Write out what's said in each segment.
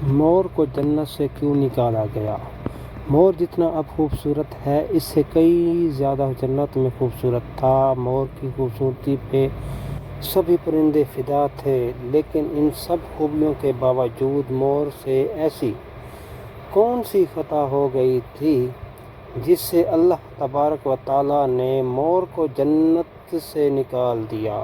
مور کو جنت سے کیوں نکالا گیا؟ مور جتنا اب خوبصورت ہے اس سے کئی زیادہ جنت میں خوبصورت تھا۔ مور کی خوبصورتی پہ سبھی پرندے فدا تھے، لیکن ان سب خوبیوں کے باوجود مور سے ایسی کون سی خطا ہو گئی تھی جس سے اللہ تبارک و تعالیٰ نے مور کو جنت سے نکال دیا؟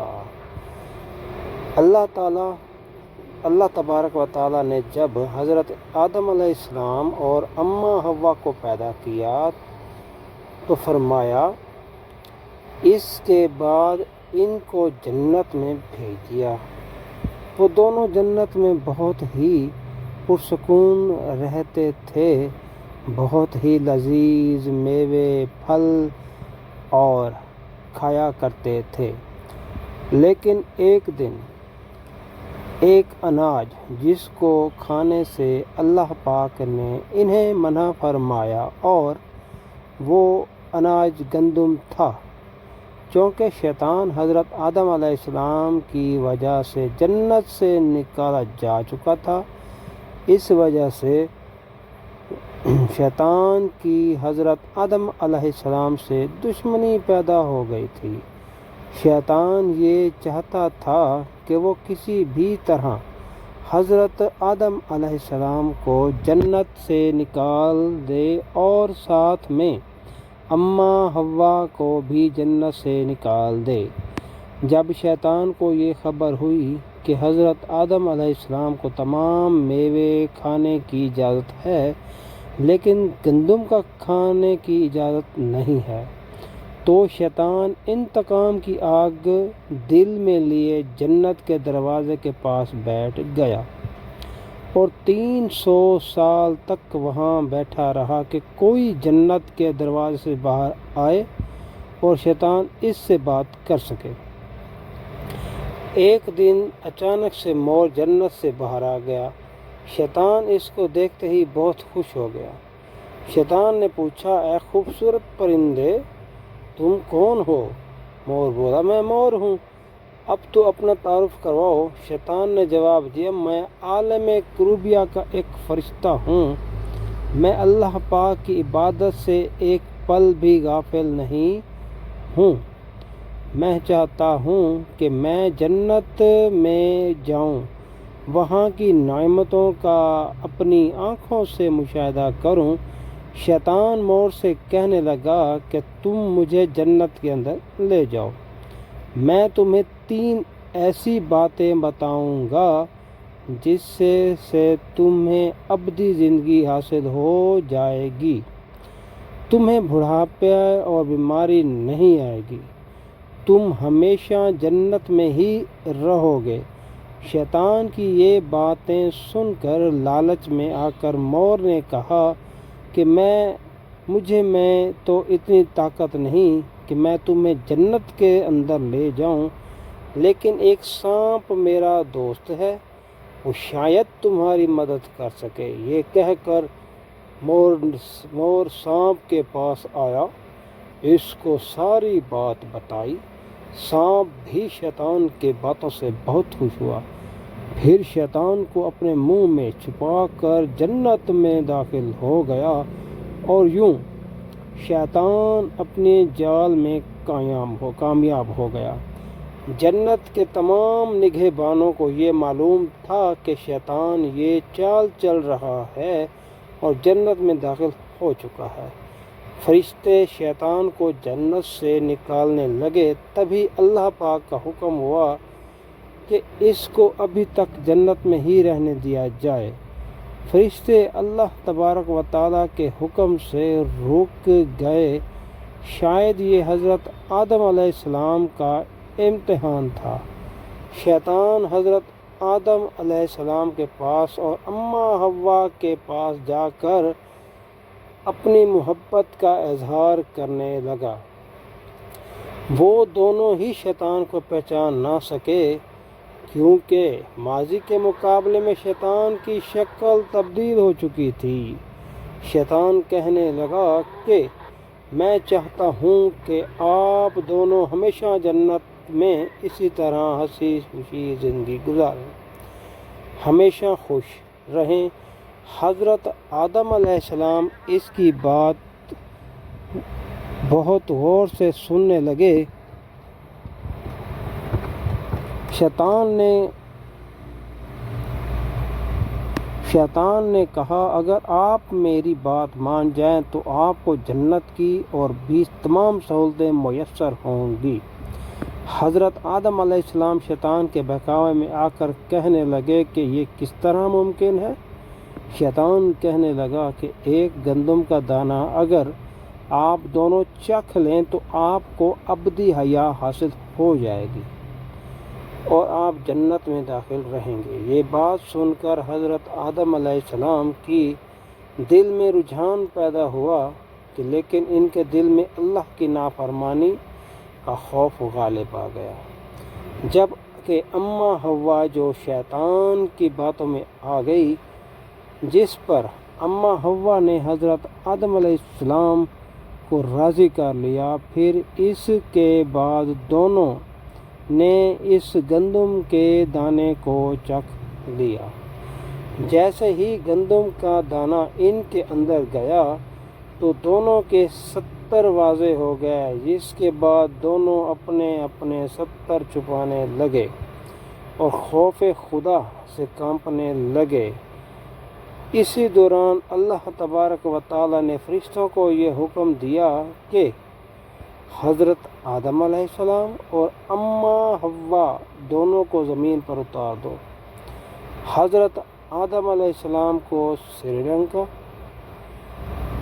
اللہ تبارک و تعالیٰ نے جب حضرت آدم علیہ السلام اور اماں حوا کو پیدا کیا تو فرمایا، اس کے بعد ان کو جنت میں بھیج دیا۔ وہ دونوں جنت میں بہت ہی پرسکون رہتے تھے، بہت ہی لذیذ میوے پھل اور کھایا کرتے تھے۔ لیکن ایک دن ایک اناج جس کو کھانے سے اللہ پاک نے انہیں منع فرمایا، اور وہ اناج گندم تھا۔ چونکہ شیطان حضرت آدم علیہ السلام کی وجہ سے جنت سے نکالا جا چکا تھا، اس وجہ سے شیطان کی حضرت آدم علیہ السلام سے دشمنی پیدا ہو گئی تھی۔ شیطان یہ چاہتا تھا کہ وہ کسی بھی طرح حضرت آدم علیہ السلام کو جنت سے نکال دے اور ساتھ میں اماں حوا کو بھی جنت سے نکال دے۔ جب شیطان کو یہ خبر ہوئی کہ حضرت آدم علیہ السلام کو تمام میوے کھانے کی اجازت ہے لیکن گندم کا کھانے کی اجازت نہیں ہے، تو شیطان انتقام کی آگ دل میں لیے جنت کے دروازے کے پاس بیٹھ گیا اور 300 سال تک وہاں بیٹھا رہا کہ کوئی جنت کے دروازے سے باہر آئے اور شیطان اس سے بات کر سکے۔ ایک دن اچانک سے مور جنت سے باہر آ گیا۔ شیطان اس کو دیکھتے ہی بہت خوش ہو گیا۔ شیطان نے پوچھا، اے خوبصورت پرندے، تم کون ہو؟ مور بولا، میں مور ہوں، اب تو اپنا تعارف کرواؤ۔ شیطان نے جواب دیا، میں عالم کروبیا کا ایک فرشتہ ہوں، میں اللہ پاک کی عبادت سے ایک پل بھی غافل نہیں ہوں۔ میں چاہتا ہوں کہ میں جنت میں جاؤں، وہاں کی نعمتوں کا اپنی آنکھوں سے مشاہدہ کروں۔ شیطان مور سے کہنے لگا کہ تم مجھے جنت کے اندر لے جاؤ، میں تمہیں 3 ایسی باتیں بتاؤں گا جس سے تمہیں ابدی زندگی حاصل ہو جائے گی، تمہیں بڑھاپے اور بیماری نہیں آئے گی، تم ہمیشہ جنت میں ہی رہو گے۔ شیطان کی یہ باتیں سن کر لالچ میں آ کر مور نے کہا کہ مجھے میں تو اتنی طاقت نہیں کہ میں تمہیں جنت کے اندر لے جاؤں، لیکن ایک سانپ میرا دوست ہے، وہ شاید تمہاری مدد کر سکے۔ یہ کہہ کر مور سانپ کے پاس آیا، اس کو ساری بات بتائی۔ سانپ بھی شیطان کے باتوں سے بہت خوش ہوا، پھر شیطان کو اپنے منہ میں چھپا کر جنت میں داخل ہو گیا، اور یوں شیطان اپنے جال میں کامیاب ہو گیا۔ جنت کے تمام نگہبانوں کو یہ معلوم تھا کہ شیطان یہ چال چل رہا ہے اور جنت میں داخل ہو چکا ہے۔ فرشتے شیطان کو جنت سے نکالنے لگے، تبھی اللہ پاک کا حکم ہوا کہ اس کو ابھی تک جنت میں ہی رہنے دیا جائے۔ فرشتے اللہ تبارک و تعالیٰ کے حکم سے رک گئے۔ شاید یہ حضرت آدم علیہ السلام کا امتحان تھا۔ شیطان حضرت آدم علیہ السلام کے پاس اور اماں حوا کے پاس جا کر اپنی محبت کا اظہار کرنے لگا۔ وہ دونوں ہی شیطان کو پہچان نہ سکے، کیونکہ ماضی کے مقابلے میں شیطان کی شکل تبدیل ہو چکی تھی۔ شیطان کہنے لگا کہ میں چاہتا ہوں کہ آپ دونوں ہمیشہ جنت میں اسی طرح ہنسی خوشی زندگی گزاریں، ہمیشہ خوش رہیں حضرت آدم علیہ السلام اس کی بات بہت غور سے سننے لگے۔ شیطان نے کہا اگر آپ میری بات مان جائیں تو آپ کو جنت کی اور 20 تمام سہولتیں میسر ہوں گی۔ حضرت آدم علیہ السلام شیطان کے بہکاوے میں آ کر کہنے لگے کہ یہ کس طرح ممکن ہے؟ شیطان کہنے لگا کہ ایک گندم کا دانہ اگر آپ دونوں چکھ لیں تو آپ کو ابدی حیا حاصل ہو جائے گی اور آپ جنت میں داخل رہیں گے۔ یہ بات سن کر حضرت آدم علیہ السلام کی دل میں رجحان پیدا ہوا کہ لیکن ان کے دل میں اللہ کی نافرمانی کا خوف غالب آ گیا۔ جب کہ اماں حوا جو شیطان کی باتوں میں آ گئی، جس پر اماں حوا نے حضرت آدم علیہ السلام کو راضی کر لیا، پھر اس کے بعد دونوں نے اس گندم کے دانے کو چکھ لیا۔ جیسے ہی گندم کا دانہ ان کے اندر گیا تو دونوں کے 70 واضح ہو گئے، جس کے بعد دونوں اپنے اپنے 70 چھپانے لگے اور خوف خدا سے کانپنے لگے۔ اسی دوران اللہ تبارک و تعالیٰ نے فرشتوں کو یہ حکم دیا کہ حضرت آدم علیہ السلام اور اماں حوا دونوں کو زمین پر اتار دو۔ حضرت آدم علیہ السلام کو سری لنکا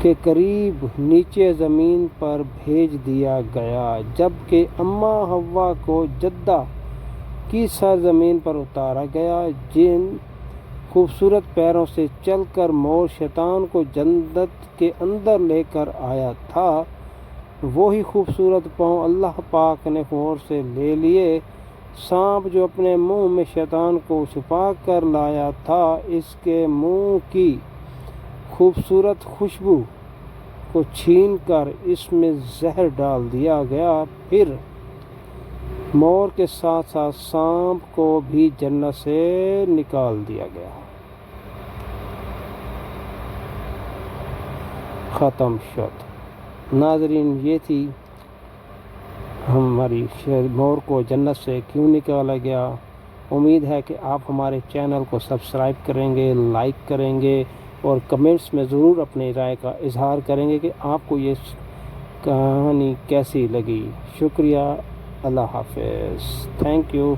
کے قریب نیچے زمین پر بھیج دیا گیا، جبکہ اماں حوا کو جدہ کی سرزمین پر اتارا گیا۔ جن خوبصورت پیروں سے چل کر مور شیطان کو جنت کے اندر لے کر آیا تھا، وہی خوبصورت پاؤں اللہ پاک نے مور سے لے لیے۔ سانپ جو اپنے منہ میں شیطان کو چھپا کر لایا تھا، اس کے منہ کی خوبصورت خوشبو کو چھین کر اس میں زہر ڈال دیا گیا۔ پھر مور کے ساتھ ساتھ سانپ کو بھی جنت سے نکال دیا گیا۔ ختم شد۔ ناظرین، یہ تھی ہماری مور کو جنت سے کیوں نکالا گیا۔ امید ہے کہ آپ ہمارے چینل کو سبسکرائب کریں گے، لائک کریں گے اور کمنٹس میں ضرور اپنی رائے کا اظہار کریں گے کہ آپ کو یہ کہانی کیسی لگی۔ شکریہ، اللہ حافظ، تھینک یو۔